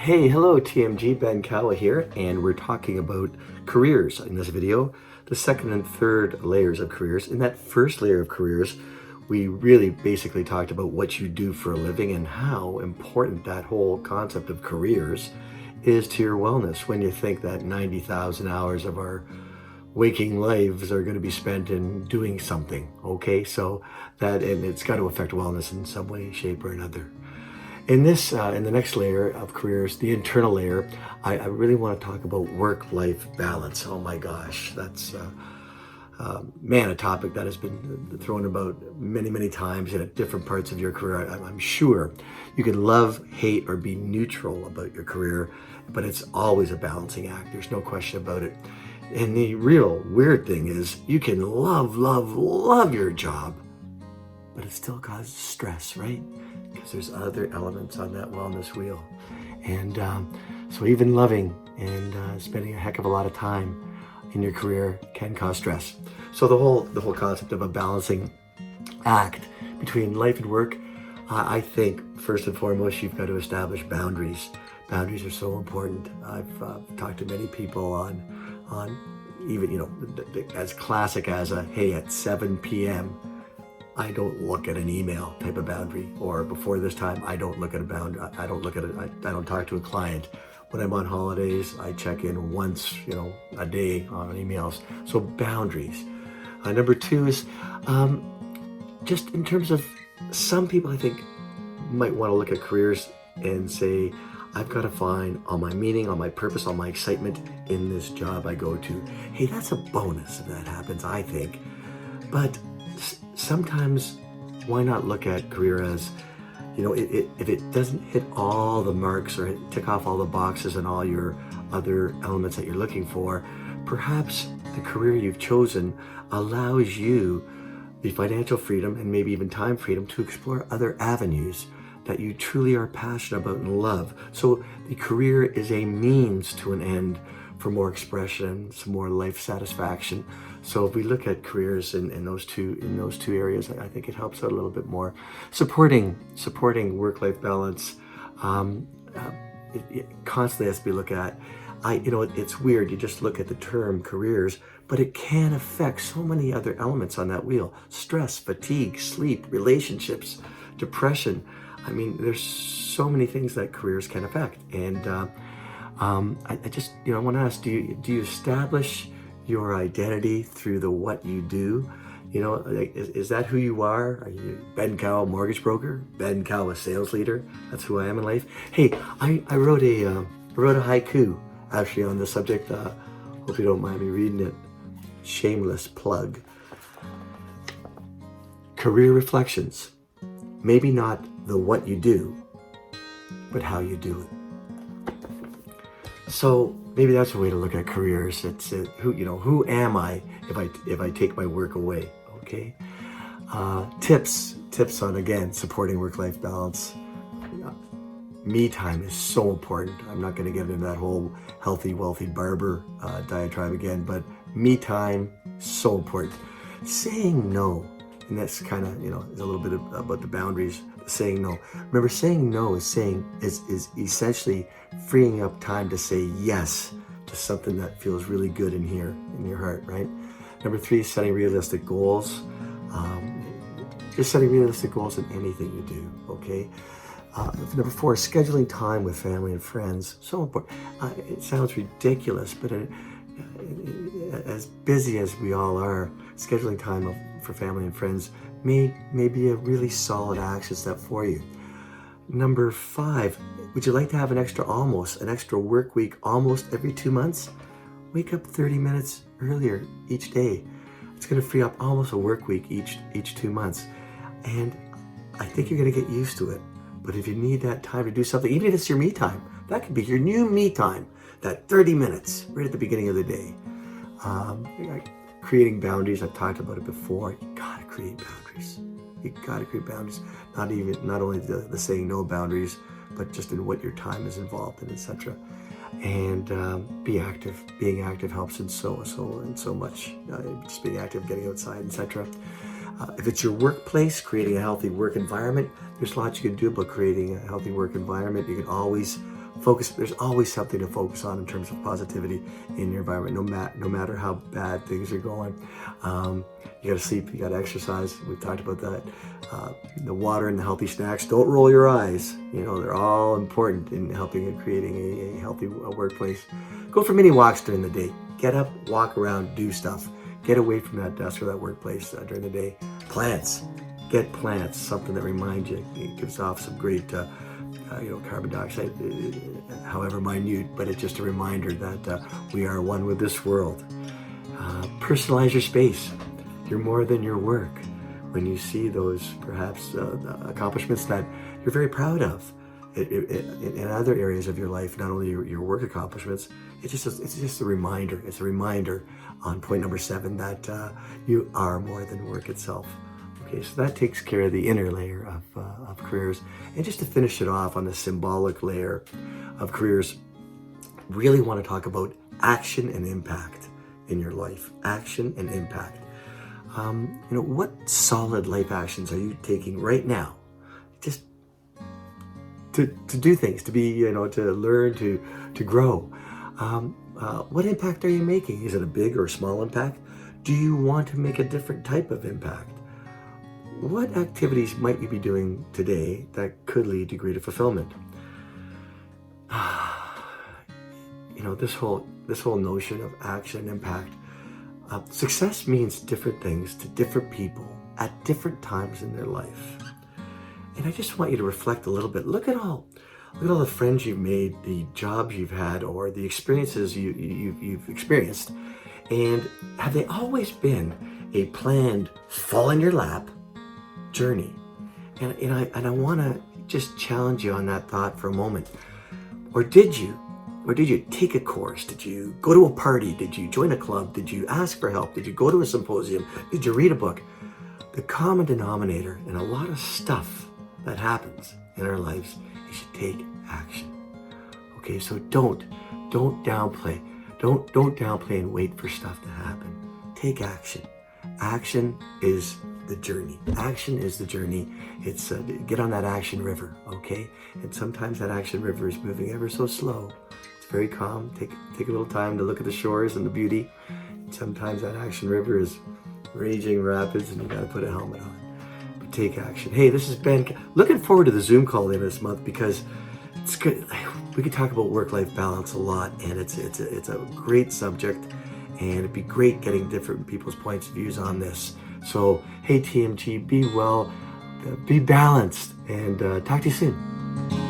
Hey, hello TMG, Ben Kawa here, and we're talking about careers in this video, the second and third layers of careers. In that first layer of careers, we really basically talked about what you do for a living and how important that whole concept of careers is to your wellness when you think that 90,000 hours of our waking lives are going to be spent in doing something, okay? So and it's got to affect wellness in some way, shape, or another. In the next layer of careers, the internal layer, I really want to talk about work-life balance. Oh my gosh, that's, a topic that has been thrown about many, many times in different parts of your career. I'm sure you can love, hate, or be neutral about your career, but it's always a balancing act. There's no question about it. And the real weird thing is you can love, love, love your job, but it still causes stress, right? Because there's other elements on that wellness wheel. And so even loving and spending a heck of a lot of time in your career can cause stress. So the whole concept of a balancing act between life and work, I think first and foremost, you've got to establish boundaries. Boundaries are so important. I've talked to many people on even, as classic as hey, at 7 p.m., I don't look at an email type of boundary, or before this time, I don't look at a boundary. I don't look at it. I don't talk to a client. When I'm on holidays, I check in once, a day on emails. So boundaries. Number two is just in terms of some people, I think might want to look at careers and say, I've got to find all my meaning, all my purpose, all my excitement in this job I go to. Hey, that's a bonus if that happens, I think. But sometimes why not look at career as, if it doesn't hit all the marks or tick off all the boxes and all your other elements that you're looking for, perhaps the career you've chosen allows you the financial freedom and maybe even time freedom to explore other avenues that you truly are passionate about and love. So the career is a means to an end for more expression, some more life satisfaction. So if we look at careers in those two areas, I think it helps out a little bit more. Supporting work-life balance, it constantly has to be looked at. It's weird. You just look at the term careers, but it can affect so many other elements on that wheel: stress, fatigue, sleep, relationships, depression. I mean, there's so many things that careers can affect. And I just, I want to ask, do you establish your identity through the what you do? Is that who you are? Are you Ben Kawa, mortgage broker? Ben Kawa, sales leader? That's who I am in life. Hey, I wrote a haiku actually on the subject. Hope you don't mind me reading it. Shameless plug. Career reflections. Maybe not the what you do, but how you do it. So maybe that's a way to look at careers. It's who am I if I take my work away? Okay. Tips on, again, supporting work-life balance. Me time is so important. I'm not going to get into that whole healthy, wealthy barber diatribe again, but me time, so important. Saying no, and that's kind of, is a little bit about the boundaries. Saying no. Remember, saying no is essentially freeing up time to say yes to something that feels really good in here, in your heart, right? Number 3, setting realistic goals. Just setting realistic goals in anything you do, okay? Number 4, scheduling time with family and friends. So important. It sounds ridiculous, but as busy as we all are, scheduling time for family and friends may be a really solid action step for you. Number 5, would you like to have an extra work week almost every 2 months? Wake up 30 minutes earlier each day. It's going to free up almost a work week each 2 months. And I think you're going to get used to it. But if you need that time to do something, even if it's your me time, that could be your new me time, that 30 minutes right at the beginning of the day. Creating boundaries, I've talked about it before. You gotta create boundaries. Not only the saying no boundaries, but just in what your time is involved in, etc. And be active. Being active helps in so much. Just being active, getting outside, etc. If it's your workplace, creating a healthy work environment, there's lots you can do about creating a healthy work environment. You can always focus. There's always something to focus on in terms of positivity in your environment, no matter how bad things are going. You got to sleep, you got to exercise. We've talked about that. The water and the healthy snacks. Don't roll your eyes. They're all important in helping and creating a healthy workplace. Go for mini walks during the day. Get up, walk around, do stuff. Get away from that desk or that workplace during the day. Plants. Get plants. Something that reminds you. It gives off some great carbon dioxide, however minute, but it's just a reminder that we are one with this world. Personalize your space. You're more than your work. When you see those perhaps accomplishments that you're very proud of in other areas of your life, not only your work accomplishments, it's just a reminder. It's a reminder on point number 7 that you are more than work itself. Okay, so that takes care of the inner layer of careers. And just to finish it off on the symbolic layer of careers, really want to talk about action and impact in your life. Action and impact. What solid life actions are you taking right now? Just to do things, to be, to learn, to grow. What impact are you making? Is it a big or small impact? Do you want to make a different type of impact? What activities might you be doing today that could lead to greater fulfillment? This whole notion of action and impact. Success means different things to different people at different times in their life. And I just want you to reflect a little bit. Look at all the friends you've made, the jobs you've had, or the experiences you've experienced. And have they always been a planned, fall in your lap journey? And I want to just challenge you on that thought for a moment. Or did you take a course? Did you go to a party? Did you join a club? Did you ask for help? Did you go to a symposium? Did you read a book? The common denominator in a lot of stuff that happens in our lives is you take action. Okay, so don't downplay. Don't downplay and wait for stuff to happen. Take action. Action is the journey. Action is the journey. It's get on that action river, okay? And sometimes that action river is moving ever so slow. It's very calm. Take a little time to look at the shores and the beauty. Sometimes that action river is raging rapids and you got to put a helmet on. But take action. Hey, this is Ben. Looking forward to the Zoom call later this month because it's good. We could talk about work-life balance a lot, and it's a great subject, and it'd be great getting different people's points of views on this. So, hey TMT, be well, be balanced, and talk to you soon.